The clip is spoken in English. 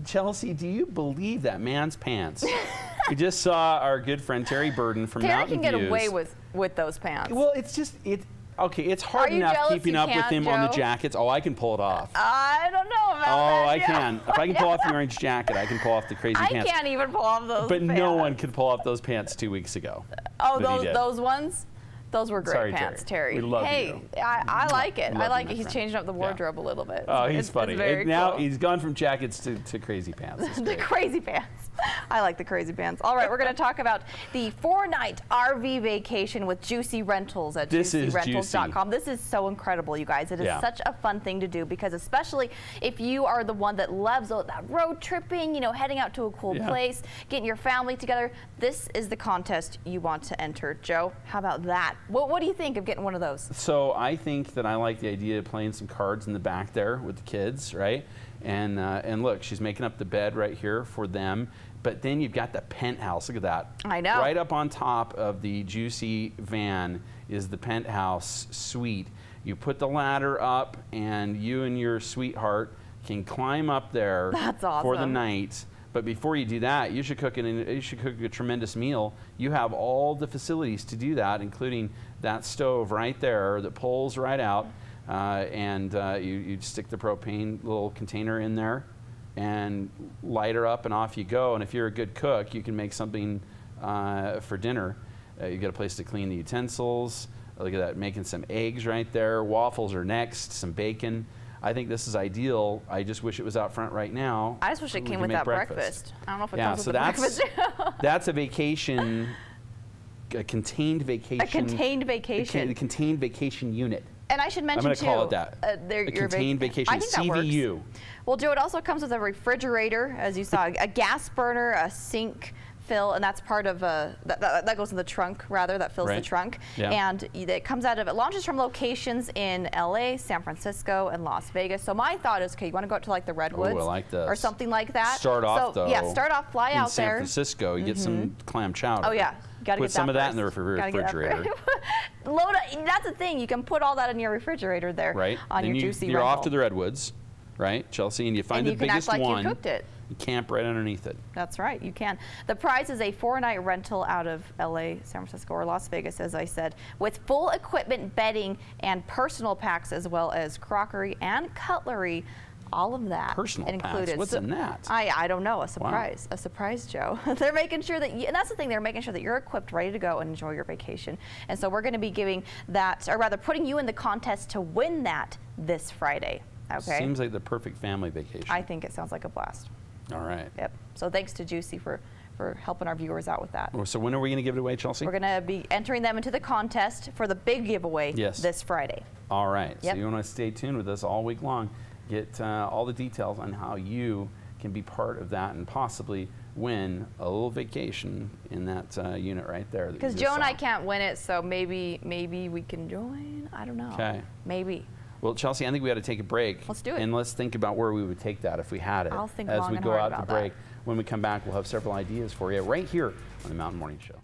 Chelsea, do you believe that man's pants? We just saw our good friend Terry Burden from Mountain Views. Terry can get away with those pants. Well, it's just, okay, it's hard enough keeping up with him on the jackets. Oh, I can pull it off. I don't know about that. Oh, I can. If I can pull off the orange jacket, I can pull off the crazy pants. I can't even pull off those But pants. no one could pull off those pants 2 weeks ago. Oh, those ones? Those were great pants, Terry. We love you. I like it. I like it. He's changing up the wardrobe a little bit. Oh, he's funny. Very now cool. he's gone from jackets to crazy pants. The crazy pants. I like the crazy pants. All right, we're going to talk about the 4-night RV vacation with Juicy Rentals at juicyrentals.com. This is so incredible, you guys. It is such a fun thing to do because especially if you are the one that loves that road tripping, you know, heading out to a cool place, getting your family together, this is the contest you want to enter. Joe, how about that? What do you think of getting one of those? So I think that I like the idea of playing some cards in the back there with the kids, right? And look, she's making up the bed right here for them. But then you've got the penthouse. Look at that. I know. Right up on top of the Juicy van is the penthouse suite. You put the ladder up, and you and your sweetheart can climb up there. That's awesome. For the night. But before you do that, you should cook a tremendous meal. You have all the facilities to do that, including that stove right there that pulls right out. You stick the propane little container in there and light her up, and off you go. And if you're a good cook, you can make something for dinner. You get a place to clean the utensils. Look at that, making some eggs right there. Waffles are next, some bacon. I think this is ideal. I just wish it was out front right now. I just wish it came with that breakfast. I don't know if it comes with the breakfast. That's a vacation, a contained vacation. A contained vacation. A contained vacation unit. And I should mention, I'm going to call it that. A contained vacation, I think that CVU. Works. Well, Joe, it also comes with a refrigerator, as you saw, a gas burner, a sink fill, and that's part of that goes in the trunk, rather, that fills the trunk. Yeah. And it comes out of, it launches from locations in LA, San Francisco, and Las Vegas. So my thought is, okay, you want to go out to like the Redwoods or something like that. Start off, though. Yeah, start off, fly out there. In San Francisco, you get some clam chowder. Oh, yeah. Gotta put some of that in the refrigerator. That's the thing. You can put all that in your refrigerator there. Right. On your Juicy You're rental. Off to the Redwoods, right, Chelsea, and you find the biggest one. And you can act like you cooked it. You camp right underneath it. That's right. You can. The price is a 4-night rental out of LA, San Francisco, or Las Vegas, as I said, with full equipment, bedding, and personal packs, as well as crockery and cutlery. All of that personal included. Packs. What's in that? I don't know. A surprise. Wow. A surprise, Joe. They're making sure that, and that's the thing, they're making sure that you're equipped, ready to go and enjoy your vacation. And so we're going to be giving that, or rather putting you in the contest to win that this Friday. Okay. Seems like the perfect family vacation. I think it sounds like a blast. All right. Yep. So thanks to Juicy for helping our viewers out with that. So when are we going to give it away, Chelsea? We're going to be entering them into the contest for the big giveaway this Friday. All right. Yep. So you want to stay tuned with us all week long. Get all the details on how you can be part of that and possibly win a little vacation in that unit right there. Because Joe and I can't win it, so maybe we can join. I don't know. Okay. Maybe. Well, Chelsea, I think we ought to take a break. Let's do it. And let's think about where we would take that if we had it. I'll think as long we and go hard out about to break. that. When we come back, we'll have several ideas for you right here on the Mountain Morning Show.